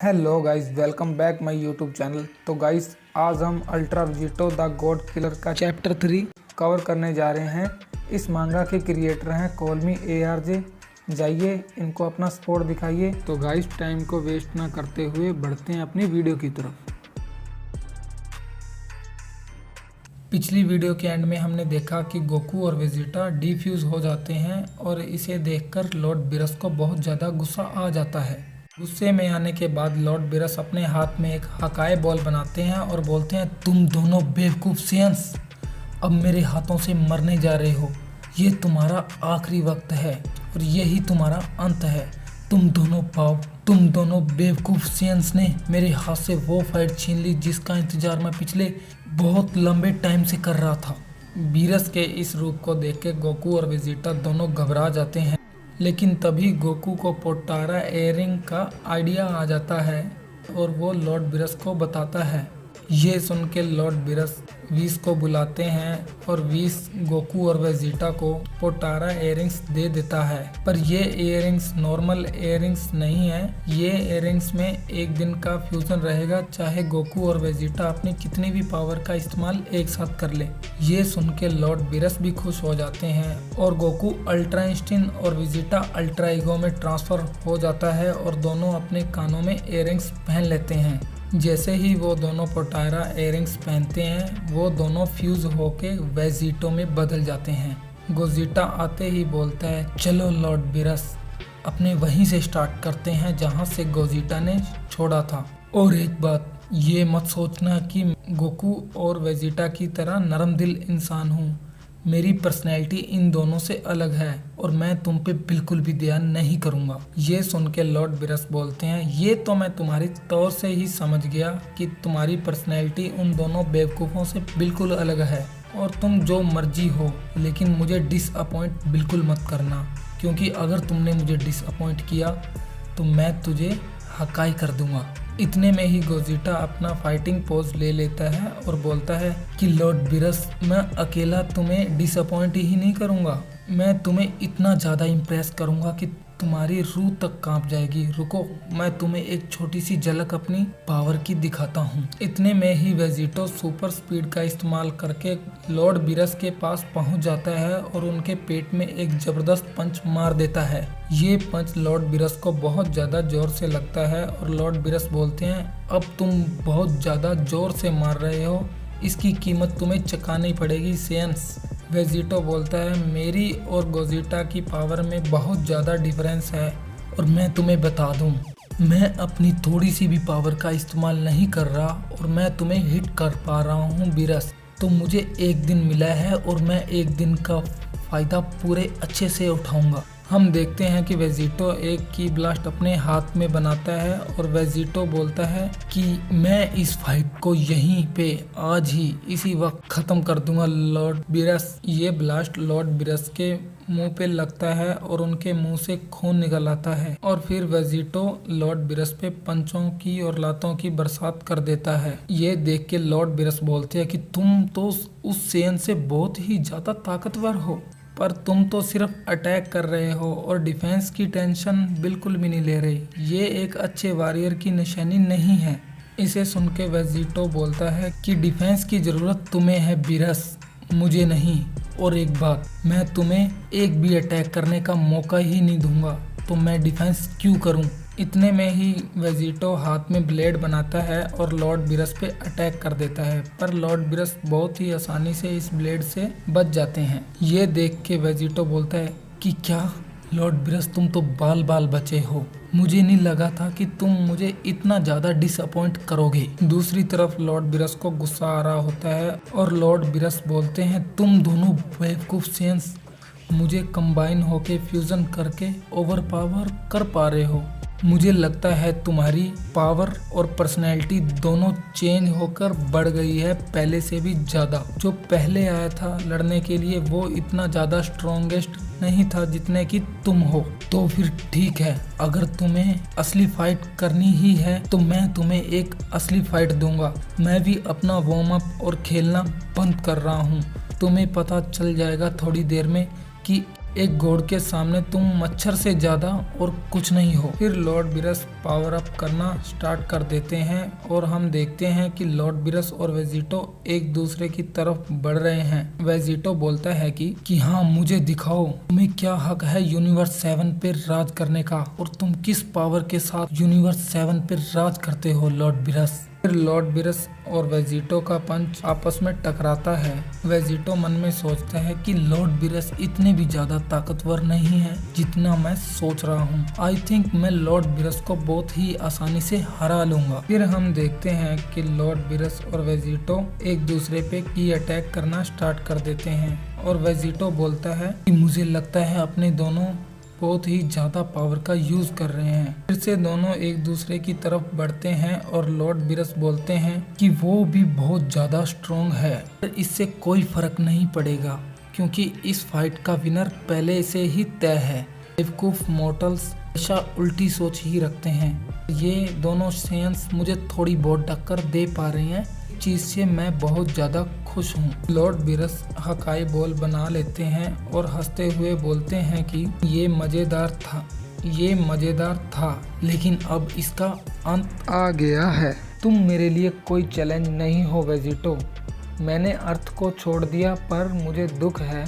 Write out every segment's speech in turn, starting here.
Hello guys, welcome back my YouTube channel. तो guys, आज हम अल्ट्रा विजिटो द गॉड किलर का चैप्टर 3 कवर करने जा रहे हैं। इस मांगा के क्रिएटर हैं कॉल मी ARJ। जाइए इनको अपना सपोर्ट दिखाइए। तो गाइस, टाइम को वेस्ट ना करते हुए बढ़ते हैं अपनी वीडियो की तरफ। पिछली वीडियो के एंड में हमने देखा कि गोकू और वेजिटा डिफ्यूज हो जाते हैं और इसे देखकर लॉर्ड बिरस को बहुत ज़्यादा गुस्सा आ जाता है। गुस्से में आने के बाद लॉर्ड बिरस अपने हाथ में एक हकाए बॉल बनाते हैं और बोलते हैं, तुम दोनों बेवकूफ़ सेंस अब मेरे हाथों से मरने जा रहे हो। ये तुम्हारा आखिरी वक्त है और यही तुम्हारा अंत है। तुम दोनों बेवकूफ़ सेंस ने मेरे हाथ से वो फाइट छीन ली जिसका इंतजार मैं पिछले बहुत लंबे टाइम से कर रहा था। बीरस के इस रूप को देख के गोकू और वेजिटा दोनों घबरा जाते हैं, लेकिन तभी गोकू को पोटारा एयरिंग का आइडिया आ जाता है और वो लॉर्ड बिरस को बताता है। ये सुन के लॉर्ड बिरस वीस को बुलाते हैं और वीस गोकू और वेजिटा को पोटारा एयरिंग्स दे देता है। पर ये इयरिंग्स नॉर्मल इयरिंग्स नहीं है। ये इयरिंग्स में एक दिन का फ्यूजन रहेगा, चाहे गोकू और वेजिटा अपनी कितनी भी पावर का इस्तेमाल एक साथ कर ले। ये सुन के लॉर्ड बिरस भी खुश हो जाते हैं और गोकू अल्ट्रा इंस्टिन और वेजिटा अल्ट्रा ईगो में ट्रांसफर हो जाता है और दोनों अपने कानों में इयरिंग्स पहन लेते हैं। जैसे ही वो दोनों पोटारा इयरिंग्स पहनते हैं, वो दोनों फ्यूज होके वेजिटो में बदल जाते हैं। गोजिटा आते ही बोलता है, चलो लॉर्ड बिरस, अपने वहीं से स्टार्ट करते हैं जहां से गोजिटा ने छोड़ा था। और एक बात, ये मत सोचना कि गोकू और वेजिटा की तरह नरम दिल इंसान हूँ। मेरी पर्सनैलिटी इन दोनों से अलग है और मैं तुम पे बिल्कुल भी ध्यान नहीं करूँगा। ये सुन के लॉर्ड बिरस बोलते हैं, ये तो मैं तुम्हारी तौर से ही समझ गया कि तुम्हारी पर्सनैलिटी उन दोनों बेवकूफ़ों से बिल्कुल अलग है और तुम जो मर्जी हो, लेकिन मुझे डिसअपॉइंट बिल्कुल मत करना, क्योंकि अगर तुमने मुझे डिसअपॉइंट किया तो मैं तुझे हकाई कर दूंगा। इतने में ही गोजिटा अपना फाइटिंग पोज ले लेता है और बोलता है कि लॉर्ड बिरस, मैं अकेला तुम्हें डिसअपॉइंट ही नहीं करूंगा, मैं तुम्हें इतना ज़्यादा इम्प्रेस करूंगा कि तुम्हारी रूह तक कांप जाएगी। रुको, मैं तुम्हें एक छोटी सी झलक अपनी पावर की दिखाता हूँ। इतने में ही वेजिटो सुपर स्पीड का इस्तेमाल करके लॉर्ड बिरस के पास पहुँच जाता है और उनके पेट में एक जबरदस्त पंच मार देता है। ये पंच लॉर्ड बिरस को बहुत ज़्यादा जोर से लगता है और लॉर्ड बिरस बोलते हैं, अब तुम बहुत ज़्यादा जोर से मार रहे हो, इसकी कीमत तुम्हें चुकानी पड़ेगी सेंस। वेजिटो बोलता है, मेरी और गोजिटा की पावर में बहुत ज़्यादा डिफरेंस है और मैं तुम्हें बता दूं, मैं अपनी थोड़ी सी भी पावर का इस्तेमाल नहीं कर रहा और मैं तुम्हें हिट कर पा रहा हूं बिरस। तो मुझे एक दिन मिला है और मैं एक दिन का फ़ायदा पूरे अच्छे से उठाऊंगा। हम देखते हैं कि वेजिटो एक की ब्लास्ट अपने हाथ में बनाता है और वेजिटो बोलता है कि मैं इस फाइट को यहीं पे आज ही इसी वक्त ख़त्म कर दूंगा लॉर्ड बिरस। ये ब्लास्ट लॉर्ड बिरस के मुंह पे लगता है और उनके मुंह से खून निकल आता है और फिर वेजिटो लॉर्ड बिरस पे पंचों की और लातों की बरसात कर देता है। ये देख के लॉर्ड बिरस बोलते हैं कि तुम तो उस सेन से बहुत ही ज़्यादा ताकतवर हो, पर तुम तो सिर्फ अटैक कर रहे हो और डिफेंस की टेंशन बिल्कुल भी नहीं ले रहे। ये एक अच्छे वॉरियर की निशानी नहीं है। इसे सुन के वेजिटो बोलता है कि डिफेंस की ज़रूरत तुम्हें है बिरस, मुझे नहीं। और एक बात, मैं तुम्हें एक भी अटैक करने का मौका ही नहीं दूंगा, तो मैं डिफेंस क्यों करूं। इतने में ही वेजिटो हाथ में ब्लेड बनाता है और लॉर्ड बिरस पे अटैक कर देता है, पर लॉर्ड बिरस बहुत ही आसानी से इस ब्लेड से बच जाते हैं। ये देख के वेजिटो बोलता है कि क्या लॉर्ड बिरस, तुम तो बाल बाल बचे हो, मुझे नहीं लगा था कि तुम मुझे इतना ज़्यादा डिसअपॉइंट करोगे। दूसरी तरफ लॉर्ड बिरस को गुस्सा आ रहा होता है और लॉर्ड बिरस बोलते हैं, तुम दोनों बेवकूफ़ सेंस मुझे कंबाइन होके फ्यूज़न करके ओवर पावर कर पा रहे हो। मुझे लगता है तुम्हारी पावर और पर्सनैलिटी दोनों चेंज होकर बढ़ गई है पहले से भी ज़्यादा। जो पहले आया था लड़ने के लिए वो इतना ज़्यादा स्ट्रॉन्गेस्ट नहीं था जितने कि तुम हो। तो फिर ठीक है, अगर तुम्हें असली फाइट करनी ही है तो मैं तुम्हें एक असली फाइट दूंगा। मैं भी अपना वार्म अप और खेलना बंद कर रहा हूँ। तुम्हें पता चल जाएगा थोड़ी देर में कि एक गॉड के सामने तुम मच्छर से ज्यादा और कुछ नहीं हो। फिर लॉर्ड बिरस पावर अप करना स्टार्ट कर देते हैं और हम देखते हैं कि लॉर्ड बिरस और वेजिटो एक दूसरे की तरफ बढ़ रहे हैं। वेजिटो बोलता है कि हाँ, मुझे दिखाओ तुम्हें क्या हक है यूनिवर्स 7 पे राज करने का और तुम किस पावर के साथ यूनिवर्स 7 पे राज करते हो लॉर्ड बिरस। फिर लॉर्ड बिरस और वेजिटो का पंच आपस में टकराता है। वेजिटो मन में सोचता है कि लॉर्ड बिरस इतने भी ज्यादा ताकतवर नहीं है जितना मैं सोच रहा हूँ। आई थिंक मैं लॉर्ड बिरस को बहुत ही आसानी से हरा लूंगा। फिर हम देखते हैं कि लॉर्ड बिरस और वेजिटो एक दूसरे पे की अटैक करना स्टार्ट कर देते हैं और वेजिटो बोलता है कि मुझे लगता है अपने दोनों बहुत ही ज्यादा पावर का यूज कर रहे हैं। फिर से दोनों एक दूसरे की तरफ बढ़ते हैं और लॉर्ड बिरस बोलते हैं कि वो भी बहुत ज्यादा स्ट्रॉन्ग है, इससे कोई फर्क नहीं पड़ेगा क्योंकि इस फाइट का विनर पहले से ही तय है। बेवकूफ मॉर्टल्स हमेशा उल्टी सोच ही रखते हैं। ये दोनों सेंस मुझे थोड़ी बहुत टक्कर दे पा रहे हैं, चीज से मैं बहुत ज्यादा खुश हूँ। लॉर्ड बिरस हकाई बॉल बना लेते हैं और हंसते हुए बोलते हैं कि ये मजेदार था लेकिन अब इसका अंत आ गया है। तुम मेरे लिए कोई चैलेंज नहीं हो वेजिटो। मैंने अर्थ को छोड़ दिया पर मुझे दुख है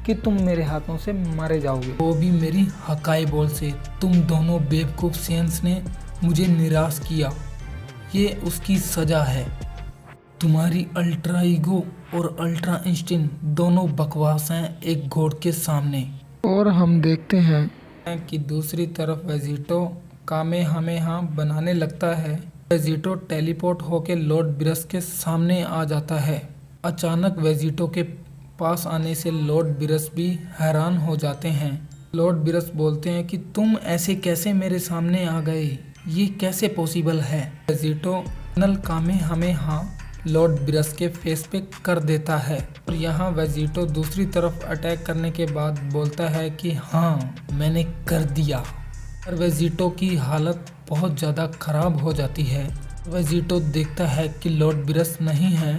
कि तुम मेरे हाथों से मारे जाओगे, वो भी मेरी हकाई बॉल से। तुम दोनों बेवकूफ सेंस ने मुझे निराश किया, ये उसकी सजा है। तुम्हारी अल्ट्रा ईगो और अल्ट्रा इंस्टिंक्ट दोनों बकवास हैं एक गॉड के सामने। और हम देखते हैं कि दूसरी तरफ वेजिटो कामेहामेहा बनाने लगता है। वेजिटो टेलीपोर्ट होकर लॉर्ड बिरस के सामने आ जाता है। अचानक वेजिटो के पास आने से लॉर्ड बिरस भी हैरान हो जाते हैं। लॉर्ड बिरस बोलते हैं कि तुम ऐसे कैसे मेरे सामने आ गए, ये कैसे पॉसिबल है। वेजिटो नल कामेहामेहा लॉर्ड बिरस के फेस पे कर देता है और यहाँ वेजिटो दूसरी तरफ अटैक करने के बाद बोलता है कि हाँ, मैंने कर दिया। और वेजिटो की हालत बहुत ज़्यादा खराब हो जाती है। वेजिटो देखता है कि लॉर्ड बिरस नहीं है।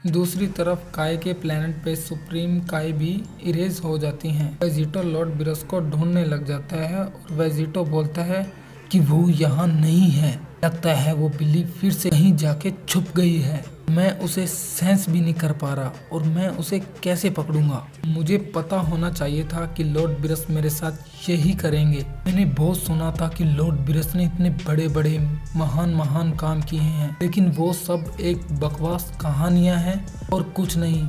दूसरी तरफ काई के प्लेनेट पे सुप्रीम काई भी इरेज हो जाती हैं। वेजिटो लॉर्ड बिरस को ढूंढने लग जाता है और वेजिटो बोलता है कि वो यहाँ नहीं है, लगता है वो बिल्ली फिर से कहीं जाके छुप गई है। मैं उसे सेंस भी नहीं कर पा रहा और मैं उसे कैसे पकड़ूंगा। मुझे पता होना चाहिए था कि लॉर्ड बिरस मेरे साथ यही करेंगे। मैंने बहुत सुना था कि लॉर्ड बिरस ने इतने बड़े बड़े महान काम किए हैं, लेकिन वो सब एक बकवास कहानियां हैं और कुछ नहीं।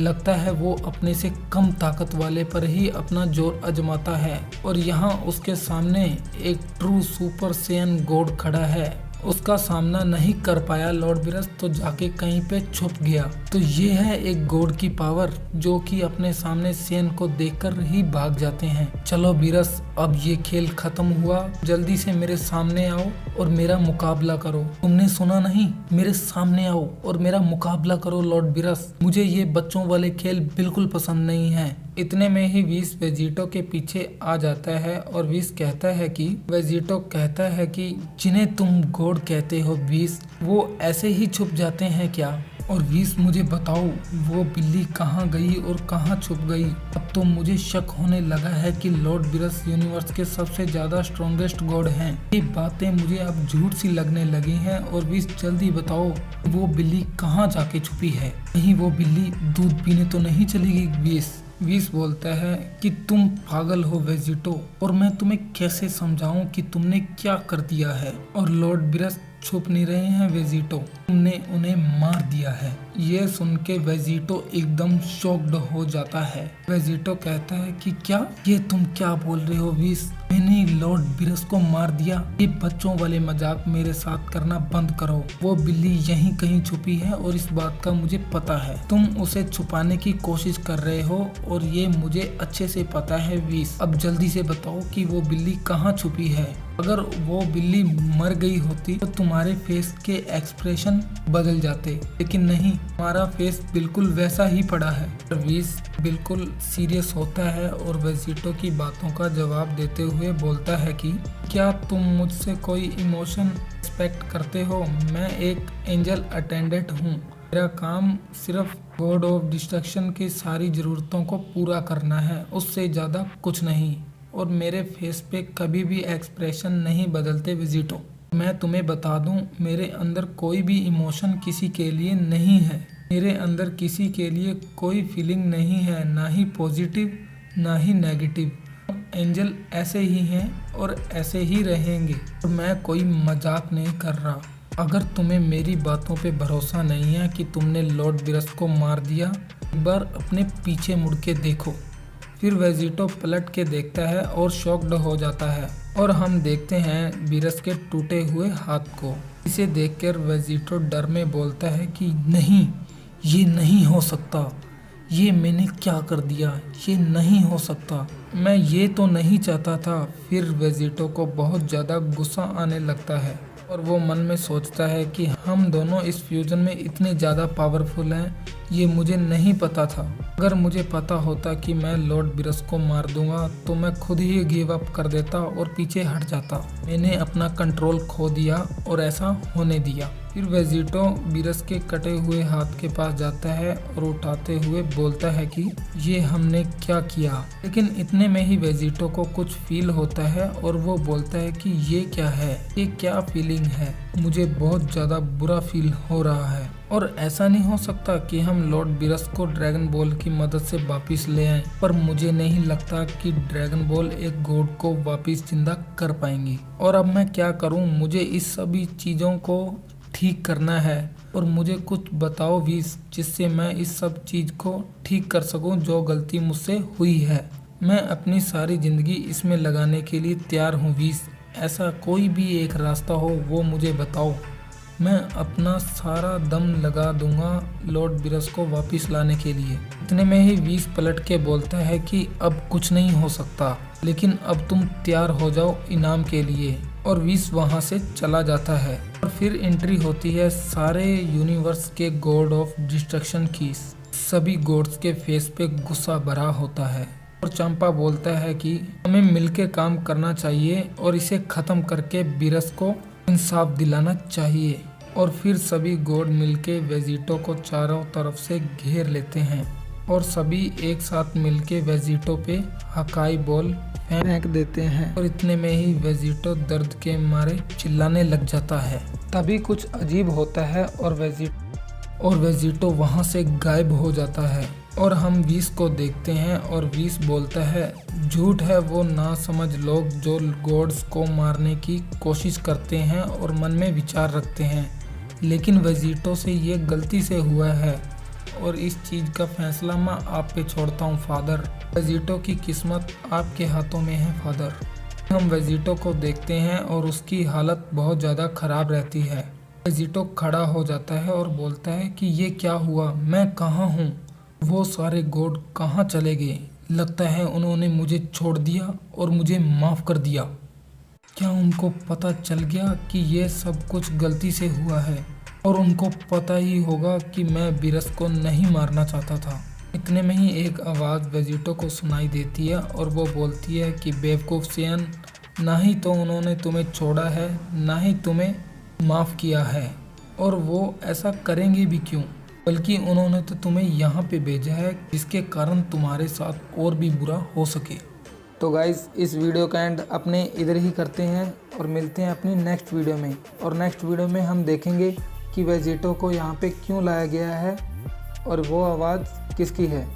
लगता है वो अपने से कम ताकत वाले पर ही अपना जोर आजमाता है और यहाँ उसके सामने एक ट्रू सुपर सैयन गॉड खड़ा है। उसका सामना नहीं कर पाया लॉर्ड बिरस तो जाके कहीं पे छुप गया। तो ये है एक गॉड की पावर जो कि अपने सामने सैयन को देखकर ही भाग जाते हैं। चलो बिरस, अब ये खेल खत्म हुआ, जल्दी से मेरे सामने आओ और मेरा मुकाबला करो। तुमने सुना नहीं, मेरे सामने आओ और मेरा मुकाबला करो लॉर्ड बिरस। मुझे ये बच्चों वाले खेल बिल्कुल पसंद नहीं है। इतने में ही विस वेजिटो के पीछे आ जाता है और विस कहता है कि जिन्हें तुम गॉड कहते हो विस, वो ऐसे ही छुप जाते हैं क्या? और विस, मुझे बताओ वो बिल्ली कहाँ गई और कहाँ छुप गई? अब तो मुझे शक होने लगा है कि लॉर्ड बिरस यूनिवर्स के सबसे ज्यादा स्ट्रॉन्गेस्ट गॉड हैं। ये बातें मुझे अब झूठ सी लगने लगी हैं। और विस, जल्दी बताओ वो बिल्ली कहाँ जाके छुपी है? कहीं वो बिल्ली दूध पीने तो नहीं चली गई? विस बोलता है कि तुम पागल हो वेजिटो, और मैं तुम्हें कैसे समझाऊं कि तुमने क्या कर दिया है। और लॉर्ड बिरस छुप नहीं रहे हैं वेजिटो, तुमने उन्हें मार दिया है। ये सुन के वेजिटो एकदम शॉक्ड हो जाता है। वेजिटो कहता है कि क्या, ये तुम क्या बोल रहे हो विस? मैंने लॉर्ड बिरस को मार दिया? ये बच्चों वाले मजाक मेरे साथ करना बंद करो। वो बिल्ली यहीं कहीं छुपी है और इस बात का मुझे पता है। तुम उसे छुपाने की कोशिश कर रहे हो और ये मुझे अच्छे से पता है विस। अब जल्दी से बताओ कि वो बिल्ली कहाँ छुपी है। अगर वो बिल्ली मर गई होती तो तुम्हारे फेस के एक्सप्रेशन बदल जाते, लेकिन नहीं, हमारा फेस बिल्कुल वैसा ही पड़ा है। विस बिल्कुल सीरियस होता है और वेजिटो की बातों का जवाब देते हुए बोलता है कि क्या तुम मुझसे कोई इमोशन एक्सपेक्ट करते हो? मैं एक एंजल अटेंडेंट हूँ। मेरा काम सिर्फ गॉड ऑफ डिस्ट्रक्शन की सारी ज़रूरतों को पूरा करना है, उससे ज़्यादा कुछ नहीं। और मेरे फेस पे कभी भी एक्सप्रेशन नहीं बदलते विजिटो। मैं तुम्हें बता दूं, मेरे अंदर कोई भी इमोशन किसी के लिए नहीं है। मेरे अंदर किसी के लिए कोई फीलिंग नहीं है, ना ही पॉजिटिव ना ही नेगेटिव। एंजल ऐसे ही हैं और ऐसे ही रहेंगे। और मैं कोई मजाक नहीं कर रहा। अगर तुम्हें मेरी बातों पे भरोसा नहीं है कि तुमने लॉर्ड बिरस को मार दिया, एक बार अपने पीछे मुड़ के देखो। फिर वेजिटो पलट के देखता है और शॉक्ड हो जाता है और हम देखते हैं बिरस के टूटे हुए हाथ को। इसे देखकर वेजिटो डर में बोलता है कि नहीं, ये नहीं हो सकता, ये मैंने क्या कर दिया, ये नहीं हो सकता, मैं ये तो नहीं चाहता था। फिर वेजिटो को बहुत ज़्यादा गुस्सा आने लगता है और वो मन में सोचता है कि हम दोनों इस फ्यूजन में इतने ज़्यादा पावरफुल हैं, ये मुझे नहीं पता था। अगर मुझे पता होता कि मैं लॉर्ड बिरस को मार दूंगा तो मैं खुद ही गिव अप कर देता और पीछे हट जाता। मैंने अपना कंट्रोल खो दिया और ऐसा होने दिया। फिर वेजिटो बिरस के कटे हुए हाथ के पास जाता है और उठाते हुए बोलता है कि ये हमने क्या किया। लेकिन इतने में ही वेजिटो को कुछ फील होता है और वो बोलता है कि ये क्या है, ये क्या फीलिंग है, मुझे बहुत ज़्यादा बुरा फील हो रहा है। और ऐसा नहीं हो सकता कि हम लॉर्ड बिरस को ड्रैगन बॉल की मदद से वापिस ले आएं, पर मुझे नहीं लगता कि ड्रैगन बॉल एक गॉड को वापिस जिंदा कर पाएंगी। और अब मैं क्या करूं, मुझे इस सभी चीज़ों को ठीक करना है और मुझे कुछ बताओ वीस, जिससे मैं इस सब चीज़ को ठीक कर सकूं जो गलती मुझसे हुई है। मैं अपनी सारी ज़िंदगी इसमें लगाने के लिए तैयार हूं वीस। ऐसा कोई भी एक रास्ता हो वो मुझे बताओ। मैं अपना सारा दम लगा दूंगा लॉर्ड बिरस को वापस लाने के लिए। इतने में ही वीस पलट के बोलता है कि अब कुछ नहीं हो सकता, लेकिन अब तुम तैयार हो जाओ इनाम के लिए। और वीस वहां से चला जाता है और फिर एंट्री होती है सारे यूनिवर्स के गॉड ऑफ डिस्ट्रक्शन की। सभी गॉड्स के फेस पे गुस्सा भरा होता है और चंपा बोलता है कि हमें मिलके काम करना चाहिए और इसे खत्म करके बिरस को इंसाफ दिलाना चाहिए। और फिर सभी गॉड मिलके वेजिटो को चारों तरफ से घेर लेते हैं और सभी एक साथ मिलके वेजिटो पे हकाई बॉल फेंक देते हैं। और इतने में ही वेजिटो दर्द के मारे चिल्लाने लग जाता है। तभी कुछ अजीब होता है और वेजिटो वहां से गायब हो जाता है। और हम वीस को देखते हैं और वीस बोलता है झूठ है वो ना समझ लोग जो गॉड्स को मारने की कोशिश करते हैं और मन में विचार रखते हैं, लेकिन वेजिटो से ये गलती से हुआ है और इस चीज़ का फैसला मैं आप पे छोड़ता हूँ फादर। वेजिटो की किस्मत आपके हाथों में है फादर। हम वेजिटो को देखते हैं और उसकी हालत बहुत ज़्यादा ख़राब रहती है। वेजिटो खड़ा हो जाता है और बोलता है कि ये क्या हुआ, मैं कहाँ हूँ, वो सारे गॉड कहाँ चले गए, लगता है उन्होंने मुझे छोड़ दिया और मुझे माफ़ कर दिया। क्या उनको पता चल गया कि ये सब कुछ गलती से हुआ है और उनको पता ही होगा कि मैं बिरस को नहीं मारना चाहता था। इतने में ही एक आवाज़ वेजिटो को सुनाई देती है और वो बोलती है कि बेवकूफ़ सियन, ना ही तो उन्होंने तुम्हें छोड़ा है ना ही तुम्हें माफ़ किया है, और वो ऐसा करेंगे भी क्यों, बल्कि उन्होंने तो तुम्हें यहाँ पे भेजा है जिसके कारण तुम्हारे साथ और भी बुरा हो सके। तो गाइस, इस वीडियो का एंड अपने इधर ही करते हैं और मिलते हैं अपनी नेक्स्ट वीडियो में। और नेक्स्ट वीडियो में हम देखेंगे कि वेजिटो को यहाँ पे क्यों लाया गया है और वो आवाज़ किसकी है।